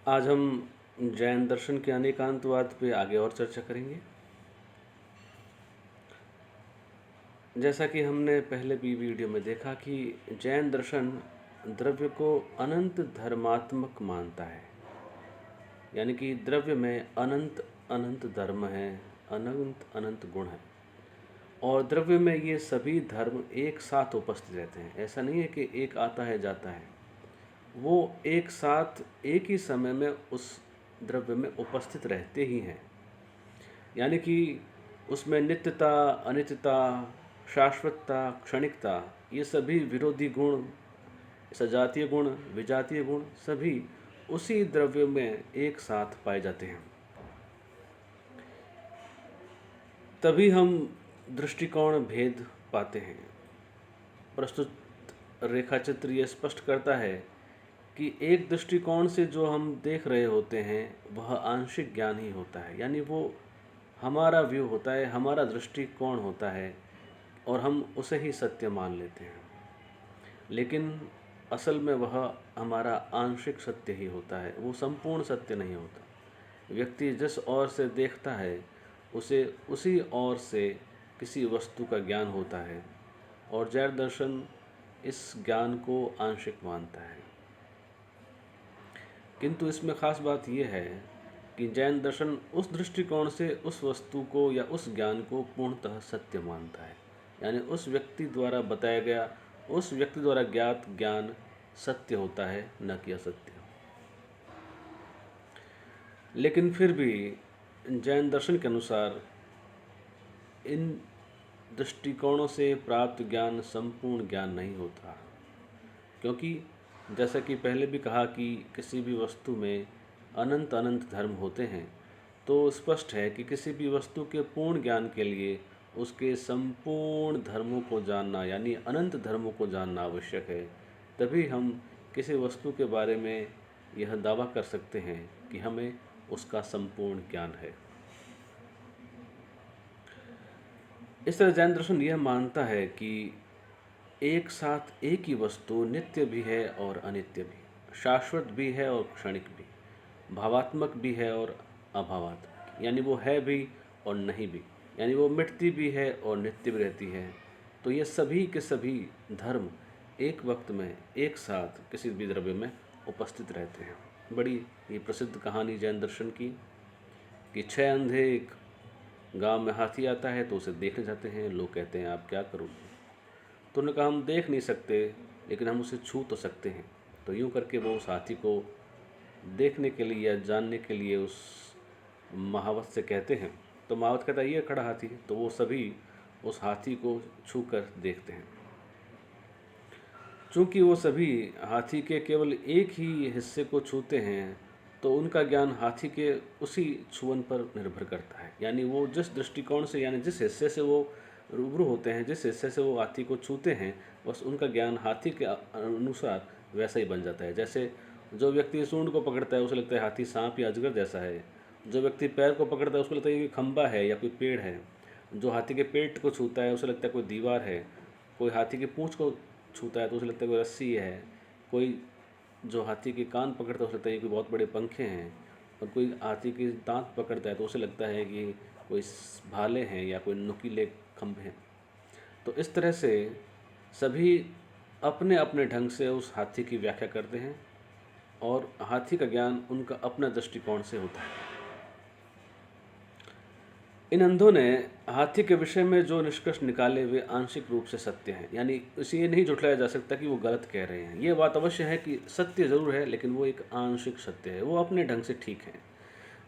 आज हम जैन दर्शन के अनेकांतवाद पे आगे और चर्चा करेंगे। जैसा कि हमने पहले भी वीडियो में देखा कि जैन दर्शन द्रव्य को अनंत धर्मात्मक मानता है, यानी कि द्रव्य में अनंत अनंत धर्म है, अनंत अनंत गुण है और द्रव्य में ये सभी धर्म एक साथ उपस्थित रहते हैं। ऐसा नहीं है कि एक आता है जाता है, वो एक साथ एक ही समय में उस द्रव्य में उपस्थित रहते ही हैं। यानी कि उसमें नित्यता, अनित्यता, शाश्वतता, क्षणिकता, ये सभी विरोधी गुण, सजातीय गुण, विजातीय गुण सभी उसी द्रव्य में एक साथ पाए जाते हैं। तभी हम दृष्टिकोण भेद पाते हैं। प्रस्तुत रेखाचित्र ये स्पष्ट करता है कि एक दृष्टिकोण से जो हम देख रहे होते हैं वह आंशिक ज्ञान ही होता है, यानी वो हमारा व्यू होता है, हमारा दृष्टिकोण होता है और हम उसे ही सत्य मान लेते हैं। लेकिन असल में वह हमारा आंशिक सत्य ही होता है, वो संपूर्ण सत्य नहीं होता। व्यक्ति जिस ओर से देखता है उसे उसी ओर से किसी वस्तु का ज्ञान होता है और जैन दर्शन इस ज्ञान को आंशिक मानता है। किंतु इसमें ख़ास बात यह है कि जैन दर्शन उस दृष्टिकोण से उस वस्तु को या उस ज्ञान को पूर्णतः सत्य मानता है, यानी उस व्यक्ति द्वारा बताया गया, उस व्यक्ति द्वारा ज्ञात ज्ञान सत्य होता है, न कि असत्य। लेकिन फिर भी जैन दर्शन के अनुसार इन दृष्टिकोणों से प्राप्त ज्ञान संपूर्ण ज्ञान नहीं होता, क्योंकि जैसा कि पहले भी कहा कि किसी भी वस्तु में अनंत अनंत धर्म होते हैं, तो स्पष्ट है कि किसी भी वस्तु के पूर्ण ज्ञान के लिए उसके संपूर्ण धर्मों को जानना, यानी अनंत धर्मों को जानना आवश्यक है। तभी हम किसी वस्तु के बारे में यह दावा कर सकते हैं कि हमें उसका संपूर्ण ज्ञान है। इस तरह जैन दर्शन यह मानता है कि एक साथ एक ही वस्तु नित्य भी है और अनित्य भी, शाश्वत भी है और क्षणिक भी, भावात्मक भी है और अभावात्मक, यानी वो है भी और नहीं भी, यानी वो मिटती भी है और नित्य भी रहती है। तो ये सभी के सभी धर्म एक वक्त में एक साथ किसी भी द्रव्य में उपस्थित रहते हैं। बड़ी ये प्रसिद्ध कहानी जैन दर्शन की कि 6 अंधे एक गांव में हाथी आता है तो उसे देखने जाते हैं। लोग कहते हैं आप क्या करोगे? तो उन्होंने कहा हम देख नहीं सकते लेकिन हम उसे छू तो सकते हैं। तो यूँ करके वो उस हाथी को देखने के लिए या जानने के लिए उस महावत से कहते हैं। तो महावत कहता है ये खड़ा हाथी है। तो वो सभी उस हाथी को छू कर देखते हैं। चूँकि वो सभी हाथी के केवल एक ही हिस्से को छूते हैं तो उनका ज्ञान हाथी के उसी छुअन पर निर्भर करता है, यानी वो जिस दृष्टिकोण से, यानी जिस हिस्से से वो रूबरू होते हैं, जिस हिस्से से वो हाथी को छूते हैं, बस उनका ज्ञान हाथी के अनुसार वैसा ही बन जाता है। जैसे जो व्यक्ति सूंड को पकड़ता है उसे लगता है हाथी सांप या अजगर जैसा है। जो व्यक्ति पैर को पकड़ता है उसको लगता है ये खंबा है या कोई पेड़ है। जो हाथी के पेट को छूता है उसे लगता है कोई दीवार है। कोई हाथी की पूँछ को छूता है तो उसे लगता है कोई रस्सी है। कोई जो हाथी के कान पकड़ता है उसे लगता है ये कोई बहुत बड़े पंखे हैं। और कोई हाथी के दांत पकड़ता है तो उसे लगता है कि कोई भाले हैं या कोई नुकीले खंभे हैं। तो इस तरह से सभी अपने अपने ढंग से उस हाथी की व्याख्या करते हैं और हाथी का ज्ञान उनका अपना दृष्टिकोण से होता है। इन अंधों ने हाथी के विषय में जो निष्कर्ष निकाले वे आंशिक रूप से सत्य हैं, यानी इसे ये नहीं झुठलाया जा सकता कि वो गलत कह रहे हैं। ये बात अवश्य है कि सत्य ज़रूर है लेकिन वो एक आंशिक सत्य है, वो अपने ढंग से ठीक है।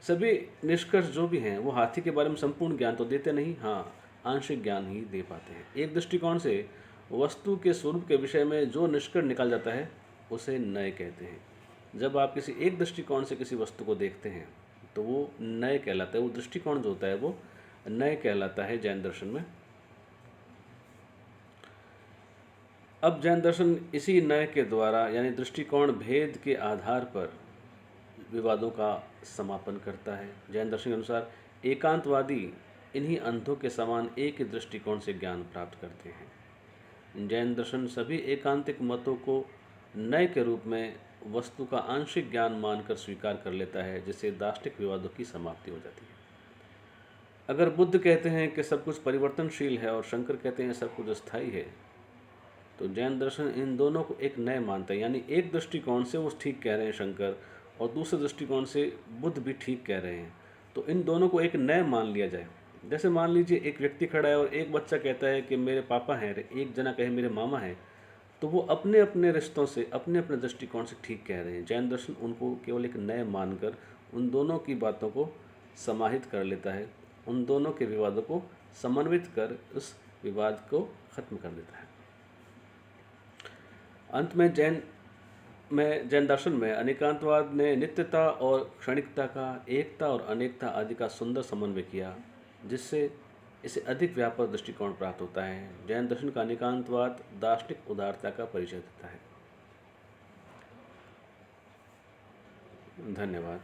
सभी निष्कर्ष जो भी हैं वो हाथी के बारे में संपूर्ण ज्ञान तो देते नहीं, हाँ आंशिक ज्ञान ही दे पाते हैं। एक दृष्टिकोण से वस्तु के स्वरूप के विषय में जो निष्कर्ष निकल जाता है उसे नय कहते हैं। जब आप किसी एक दृष्टिकोण से किसी वस्तु को देखते हैं तो वो नय कहलाता है। वो दृष्टिकोण जो होता है वो नय कहलाता है जैन दर्शन में। अब जैन दर्शन इसी नय के द्वारा, यानी दृष्टिकोण भेद के आधार पर विवादों का समापन करता है। जैन दर्शन के अनुसार एकांतवादी इन्हीं अंधों के समान एक ही दृष्टिकोण से ज्ञान प्राप्त करते हैं। जैन दर्शन सभी एकांतिक मतों को नए के रूप में वस्तु का आंशिक ज्ञान मानकर स्वीकार कर लेता है, जिससे दार्शनिक विवादों की समाप्ति हो जाती है। अगर बुद्ध कहते हैं कि सब कुछ परिवर्तनशील है और शंकर कहते हैं सब कुछ अस्थायी है, तो जैन दर्शन इन दोनों को एक नए मानता है। यानी एक दृष्टिकोण से वो ठीक कह रहे हैं शंकर, और दूसरे दृष्टिकोण से बुद्ध भी ठीक कह रहे हैं। तो इन दोनों को एक नए मान लिया जाए। जैसे मान लीजिए एक व्यक्ति खड़ा है और एक बच्चा कहता है कि मेरे पापा हैं, एक जना कहे मेरे मामा हैं, तो वो अपने अपने रिश्तों से अपने अपने दृष्टिकोण से ठीक कह रहे हैं। जैन दर्शन उनको केवल एक नए मानकर उन दोनों की बातों को समाहित कर लेता है, उन दोनों के विवादों को समन्वित कर उस विवाद को खत्म कर देता है। अंत में जैन दर्शन में अनेकांतवाद ने नित्यता और क्षणिकता का, एकता और अनेकता आदि का सुंदर समन्वय किया, जिससे इसे अधिक व्यापक दृष्टिकोण प्राप्त होता है। जैन दर्शन का अनेकांतवाद दार्शनिक उदारता का परिचय देता है। धन्यवाद।